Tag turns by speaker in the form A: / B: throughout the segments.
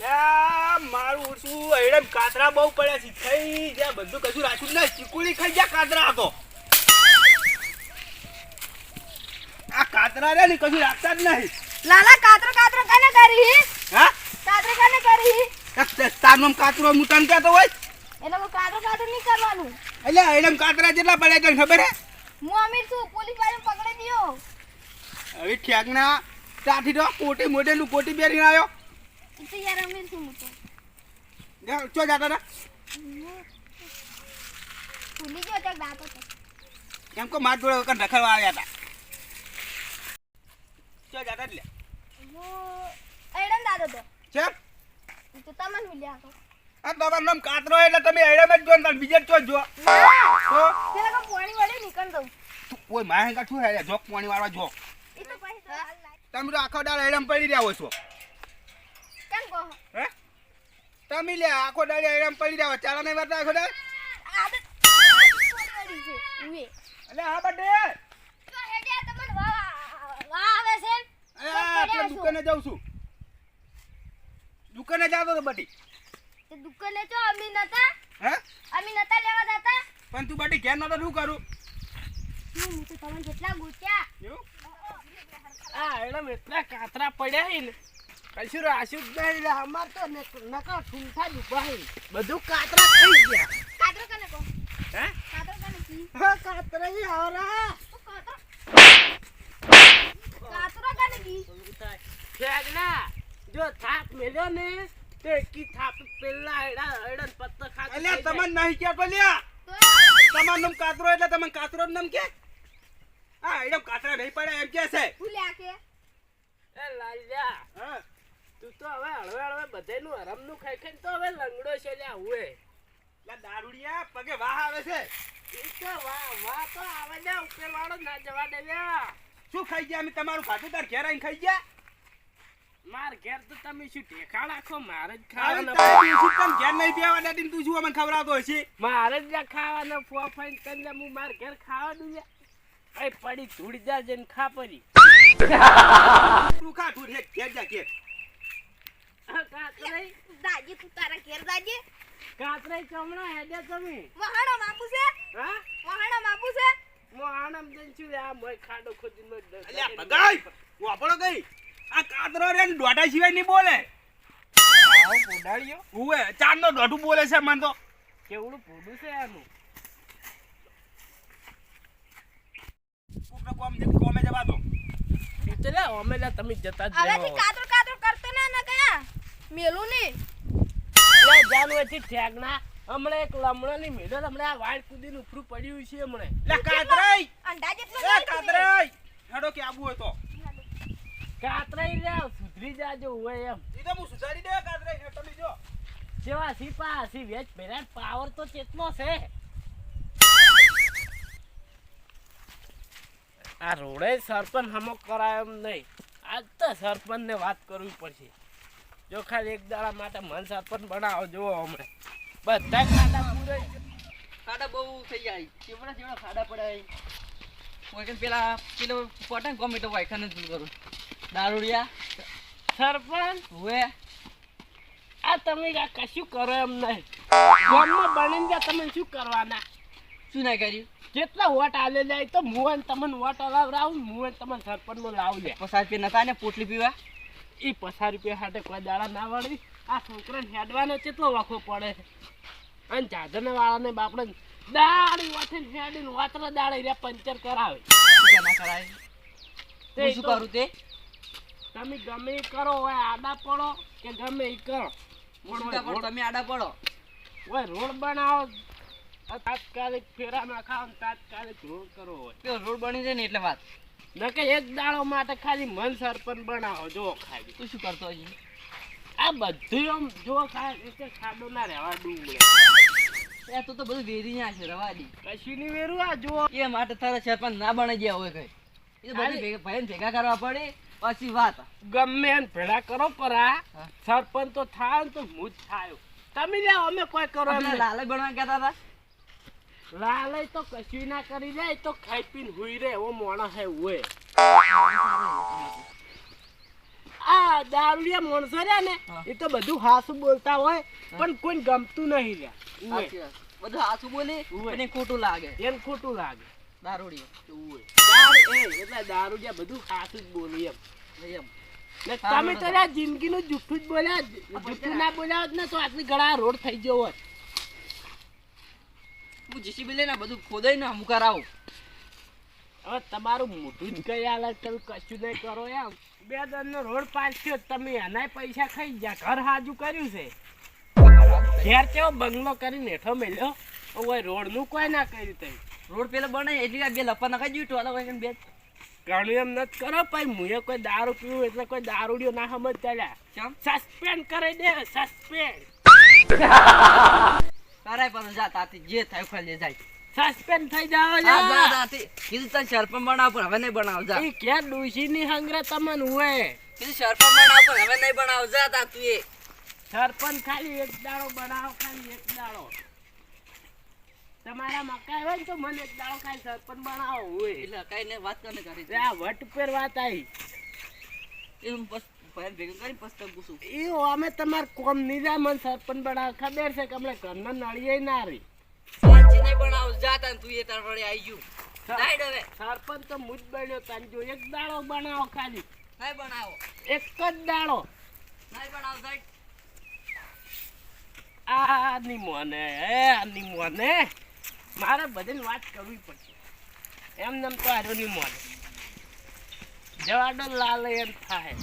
A: યા મારું શું એડમ કાતરા બહુ પડ્યા છે થઈ જા બધું કશું રાખ્યું ના ચીકુડી ખાઈ જા કાતરા હતો આ કાતરા રે ને કશું રાખતા જ નહીં
B: લાલા કાતરો કાતરો કને કરી
A: હા
B: કાતરો કને કરી
A: તારનો કાતરો મુટાન કહેતો હોય
B: એટલે હું કાતરો કાતરો નહીં કરવાનું
A: એટલે એડમ કાતરા જેટલા પડ્યા તને ખબર હે
B: હું અમીર છું પોલીસ વાળો પકડી દિયો
A: હવે ઠેકના તાથી તો કોટી મોઢેલું કોટી બેરીને આવ્યો
B: તો યાર અમીર છું હું તો
A: ચો જાતા હતા
B: ભૂલી ગયો તો દાતો તો
A: એમ કો માર જોડે કન રખડવા આવ્યા હતા ચો જાતા એટલે
B: હું એડન દાતો તો
A: ચેપ
B: તો તમને ભૂલ્યા તો
A: આ તમારું નામ કાતરો એટલે તમે એડમ જ જો ને બીજે ચો જો તો
B: પેલા કો પાણી વડે નીકળ દઉં
A: કોઈ માહે કા છું હે જોક પાણી વાળવા જો
B: એ તો પૈસા
A: તમે તો આખો દાડો એડમ પડી રહ્યા હોય છો
B: કેમ કહો
A: હે તમે લે આખો દાડો એડમ પડી રહ્યા હોય ચાલા નહીં વાતા આખો દાડો
B: આદત વડી છે ઉએ
A: એટલે આ બડે
B: તો હેડ્યા તમને વાહ આવે છે
A: આપણે દુકાને જાઉં છું દુકાને જાતો તો બડી
B: તે દુકાને જો અમી નતા
A: હે
B: અમી નતા લેવા જતા
A: પણ તું બડી ઘેર નતો શું કરું
B: હું તો તમને જેટલા ગોત્યા
A: એવું
C: આ એડમ એટલા કાતરા પડ્યા હે ને કશું રાશું જ નહીં લે અમાર તો નકા ઠૂંઠા જ ઉભા હે બધું કાતરા થઈ ગયા
B: કાતરો કને કહો
C: હે
B: કાતરો કને કી
C: હા કાતરા હી આવરા
B: કાતરો કને કી
C: ફેગના જો થાપ મેલ્યો ને તે કી થાપ પેલા એડન પત્તા ખાતો
A: અલ્યા તમને નહીં કે બોલ્યા
B: તો
A: તમારું નામ કાતરો એટલે તમને કાતરો જ નામ કે હા એકદમ કાતરા નહીં પડે એમ કે છે
B: ભૂલ્યા કે
C: એ લાલ્યા
A: હા
C: તું તો હવે હળવે બધેનું હરમનું ખાઈ ખાઈને તો હવે લંગડો છે લ્યા હુએ
A: લા દારૂડિયા પગે વાહ આવે છે
C: ઈ તો વાહ તો આવે ને ઉપરવાળો ના જવા દે લ્યા
A: શું ખાઈ ગયા અમે તમારું ખાધું તાર ઘેર આવીને ખાઈ ગયા
C: માર ઘેર તો તમે શું ઠેકા રાખો મારે જ
A: ખાવાનું
C: ખાવાનું
A: તમ ઘેર નહીં પીવા દેતી તું શું અમને ખવડાવતો હશે
C: મારે જ લ્યા ખાવાનું ફોફાઈન કરીને હું માર ઘેર ખાવાનું લ્યા એ પડી ધૂળ જાજે ને ખા પરી
A: તું ખા તું રે ઘેર જા ઘેર
C: કાતરાઈ
B: દાજી તું તારા ઘેર દાજી
C: કાતરાઈ ચમણા હેડે તમે
B: વહાણો માપુ છે
C: હા
B: વહાણો માપુ છે
C: મો આનમ જન છું આ મોય ખાડો ખોદી નો
A: અલ્યા બગાઈ વાપરો ગઈ આ કાતરો રે દોઢા સિવાય નહીં બોલે
C: આવ પોડાળ્યો
A: ઉવે ચાર નો દોઢું બોલે છે મન તો
C: કેવડું પોડું છે આનું
A: કોકનો કોમે જવા દો
C: એટલે અમે લા તમે જતા જ
B: હવેથી કાતરો કાતરો કરતો ના કયા મેલું ની
C: લે જાનવેથી ઠેગના હમણે એક લમણો ની મેળો હમણે આ વાળ કૂદીને ઉપરું પડ્યું છે હમણે
A: લે કાતરાઈ
B: અંડા જેટલો
A: એ કાતરાઈ હેડો કે આબુ હોય તો
C: કાતરાઈ લે સુધરી જાજો હોય એમ
A: ઈ તો હું સુધારી દે કાતરાઈ હેડો લીજો
C: જેવા સીપા સી વેચ ભેરા પાવર તો કેટલો છે આ રોડે સરપંચ હમો કરાય એમ નહીં આજ તો સરપંચ ને વાત કરવી પડશે જો ખાલી એક દાડા માટે મન સરપંચ બનાવો જોવો હમણે બધા ખાડા પૂરે
D: ખાડા બહુ થઈ જાય કેવડા જેવડા ખાડા પડાય કોઈ કે પેલા પેલો પોટન કોમેટો વાયખાને જ કરું દારૂડિયા
C: સરપંચ
D: હુએ
C: આ તમે આ કશું કરો એમ નહીં ગામમાં બનીને ગયા તમે શું કરવાના
D: શું ના કર્યું
C: કેટલા વોટ આલે જાય તો મુવન તમને વોટ અલાવરાવું મુવન તમને સરપંચ નો લાવ લે
D: પસાર પે નતા ને પોટલી પીવા
C: ઈ 50 રૂપિયા હાટે કોઈ દાડા ના વળવી આ છોકરાને હેડવાનો કેટલો વાખો પડે અને જાદને વાળાને બાપડે દાડી વાથીને હેડીને વાતરા દાડે રે પંચર કરાવે
D: શું ના કરાય
C: તે
D: હું શું
C: તો
D: કરું તે
C: તમે ગમે ઈ કરો હોય આડા પડો કે ગમે ઈ કરો
D: હું શું તા પડો તમે આડા પડો
C: ઓય રોડ બનાવો તાત્કાલિક ફેરા નાખાવ તાત્કાલિક રોડ કરો હોય
D: પેલો રોડ બની જાય ને એટલે વાત
C: નકે એક દાડો માટે ખાલી મન સરપંચ બનાવો જો ખાલી
D: તું શું કરતો હજી
C: આ બધું આમ જો ખાલી એટલે ખાડો ના રહેવા ડુંગળે
D: એ તું તો બધું વેરી ના છે રવા દી
C: કશું ની વેરું આ જો
D: એ માટે તારા સરપંચ ના બની ગયા હોય કઈ એ તો બધું ભાઈને ભેગા કરવા પડે પછી વાત
C: ગમે એને ભેળા કરો પર આ
D: હા.
C: સરપંચ તો થાય ને તો હું જ થાયો તમે લે અમે કોઈ કરો એમ નહીં.
D: લાલચ બનવા કહેતા હતા
C: લાલય તો કશું ના કરી જાય તો ખાઈ પીને હુઈ રે એવો મોણસ હે હોય આ દારૂડિયા માણસો રહ્યા ને
D: હા.
C: એ તો બધું હાસું બોલતા હોય પણ કોઈ ગમતું નહીં રહ્યા
D: સાચી વાત. બધું હાચું બોલે
C: ઉવે.
D: અને ખોટું લાગે
C: એમ ખોટું લાગે
D: દારૂડિયો એવું હોય.
C: એટલે દારૂડિયા બધું હાસું જ બોલી એમ
D: એમ
C: ને
D: હા,
C: તમે તો
D: બરાબર.
C: યાર જિંદગીનું જુઠ્ઠું જ બોલ્યા જુઠ્ઠું ના બોલ્યા હોત ને તો આટલી ઘણા રોડ થઈ ગયો હોત
D: હું જીસીબી લઈને બધું ખોદાઈ ને હું કરાવું.
C: હવે તમારું મોઢું જ કઈ હાલત તમે કશું નહીં કરો એમ 2 દનનો રોડ પાસ થયો તમે એનાય પૈસા ખાઈ ગયા ઘર હાજુ કર્યું છે ઘેર કેવો બંગલો કરીને હેઠો મેલ્યો ઓય રોડનું કોઈ ના કર્યું તઈ
D: રોડ પેલા બને એટલી બે લપા નખાઈ ગયું ટોલા વાગે બે
C: ઘણું એમ નથી કરો ભાઈ મુએ કોઈ દારૂ પીવું એટલે કોઈ દારૂડિયો ના સમજ ચાલ્યા
D: ચમ
C: સસ્પેન્ડ કરી દે સસ્પેન્ડ
D: તારાય પણ જા તાતી જે થાય ખાલી જાય.
C: સસ્પેન્ડ થઈ જાવ
D: આ જા તાતી કીધું તને સરપંચ બનાવ પણ હવે નહીં બનાવ જા.
C: એ ક્યાં ડોશીની હંગરે તમને હોય
D: કીધું સરપંચ બનાવ પણ હવે નહીં બનાવ જા તાતું એ.
C: સરપંચ ખાલી એક દાડો બનાવો ખાલી એક દાડો તમારા મકાઈ હોય ને તો મને એક દાડો ખાલી સરપંચ બનાવો હોય
D: એટલે કઈ ને વાત કરને કરી
C: એટલે આ વટ પર વાત આવી
D: એમ બસ ભાઈ ભેગું કરી પછી તને પૂછું.
C: એ અમે તમાર કોમ નીજા મને સરપંચ બનાવ ખબર છે કે અમને ઘરમાં નળીએ ના રહી
D: સાંજે નહીં બનાવ જા તાન તું એ તાર વડે આવી ગયું. રાઈડ હવે
C: સરપંચ તો મુજ બન્યો તાન જો એક દાડો બનાવો ખાલી
D: નહીં બનાવો
C: એક જ દાડો
D: નહીં બનાવ સાઈડ.
C: આની મોને મારે બધાની વાત કરવી પડશે એમ નામ તો આરો ની મોને જવાડો લાલ એમ થાય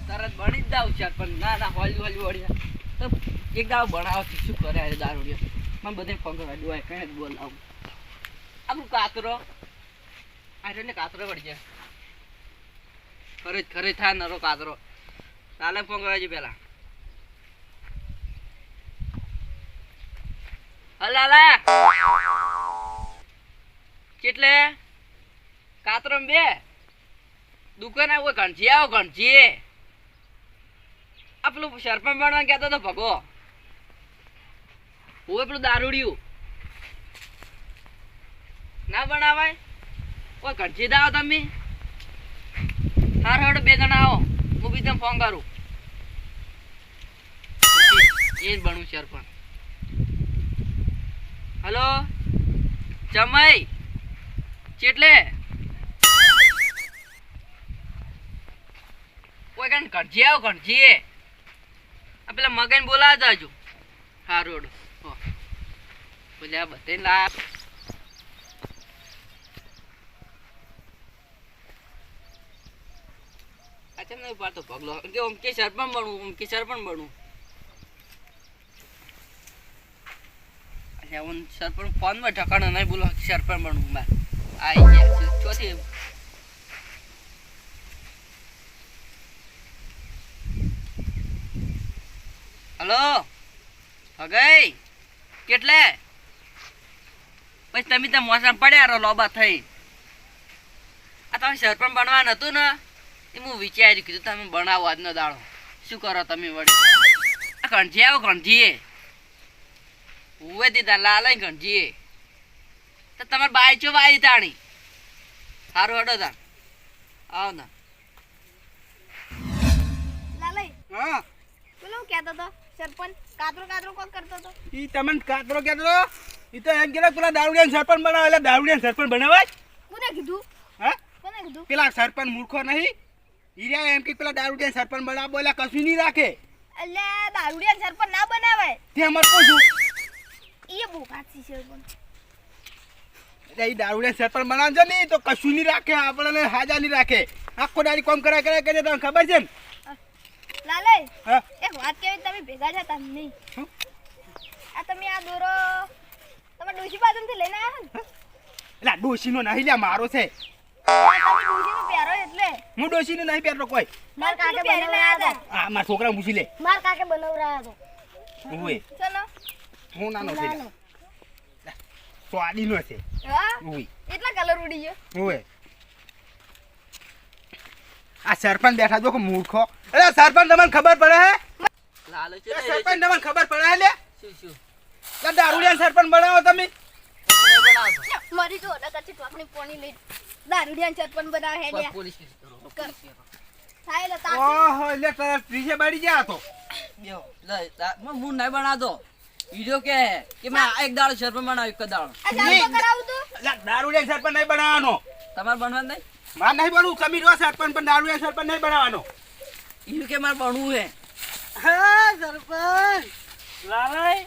D: તરત બની જ જાવ છે પણ ના ના હોલી વળી તો એક દાવ બનાવો તો શું કરે આ દારૂડિયો. મને બધે ફોન ડોય કઈ જ બોલાવું. આપણું કાતરો આ ને કાતરો વળી જાય ખરે થાય નરો કાતરો તાલે ફોન કરાવજો પેલા. હલાલા કેટલે કાતરો બે દુકાન આવો ઘણજી આવો ઘણજી આ પેલું સરપંચ બનવા કહેતો તો ભગો ઓય પેલું દારૂડિયું ના બનાવાય ઓય ઘણજી દાવો તમે હાર હડ 2 જણા આવો હું બી તમે ફોન કરું એ જ બનવું સરપંચ. હલો જમાઈ ચેટલે કોઈ કાન ઘણજી આવો ઘણજી આ પેલા મગન બોલાવતા હજુ હા રોડ બોલ્યા બધે લા અચ્છા નહીં પાડતો પગલો કે ઓમ કે સરપંચ બનવું સરપંચ ફોન માં ઠકાણો નહીં બોલો સરપંચ બનવું માર આઈ ગયા ચોથી હલો હગઈ કેટલે પછી તમે ત્યાં મોસમ પડ્યા રહો લોબા થઈ આ તમે સરપંચ બનવાનું હતું ને એ હું વિચાર્યું કીધું તમે બનાવો આજનો દાડો શું કરો તમે વળી આ ઘણજી આવો ઘણજીએ ઉવે દીધા લાલાઈ ઘણજીએ તો તમારે બાઈ ચો વાઈ તાણી સારું હડો તા આવો ના
B: લાલઈ
A: હા
B: પેલો કહેતો તો સરપંચ કાતરો કોણ કરતો તો
A: ઈ તમને કાતરો કહેતો હતો? ઈ તો એમ કે પેલા દારૂડિયાને સરપંચ બનાવે એટલે દારૂડિયાને સરપંચ બનાવાય
B: કોને કીધું
A: હા
B: કોને કીધું
A: પેલા સરપંચ મૂર્ખો નહીં હીરા એમ કે પેલા દારૂડિયાને સરપંચ બનાવ બોલ્યા કશું નહીં રાખે
B: એટલે દારૂડિયા સરપંચ ના બનાવાય
A: તે અમારે પૂછું
B: એ બહુ કાચી સરપંચ
A: એટલે ઈ દારૂડિયાને સરપંચ બનાવજો નહીં તો કશું નહીં રાખે આપણને હાજા નહીં રાખે આખો દાડી કોમ કરે તમને ખબર છે ને
B: લાલઈ
A: હા
B: એક વાત કેવી તમે ભેગા થતા નહીં
A: શું?
B: આ તમે આ દોરો તમે ડોશી બાજુથી લઈને આવ્યા ને
A: એટલે ડોશીનો નહીં લ્યા મારો છે
B: તમે ડોશીનો પહેરો એટલે
A: હું ડોશીનો નહીં પહેરતો કોઈ
B: માર કાકે બનાવરાયા હતા
A: આ મારા છોકરા પૂછી લે
B: માર કાકે બનાવરાયા હતા
A: ઓય
B: ચલો
A: હું નાનો છે
B: નાનો.
A: સ્વાદીનો છે
B: હા
A: ઓય
B: એટલા કલર ઉડી ગયો
A: ઓય આ સરપંચ બેઠા જો કે મૂર્ખો એટલે સરપંચ તમને ખબર પડે હે
D: લાલો છે
A: એ સરપંચ તમને ખબર પડે હે લે
D: શું
A: એટલે દારૂડિયા સરપંચ બનાવો તમે
D: બનાવતો
B: મારી તો ઓડા કાચી ટોપની પોણી લઈ દારૂડિયા સરપંચ બનાવે હે લ્યા
D: પોલીસ કેસ કરો
B: કર. થાય એટલે તાકી.
A: ઓહો એટલે તારા ત્રીજે બાડી ગયા તો
D: બેહો. હું નહીં બનાવતો વિડીયો કે મેં એક દાડો સરપંચ બનાવ્યો એક દાડો
B: આ ચાલુ તો કરાવું તું.
A: એટલે દારૂડિયા સરપંચ નહીં બનાવવાનો.
D: તમારે બનવા નહીં
A: મારે નહીં બનવું. તમે જો સરપંચ પણ દારૂડિયા સરપંચ નહીં બનાવવાનો.
D: ઈ કે મારે બનવું હે
C: હા સરપંચ લાલાઈ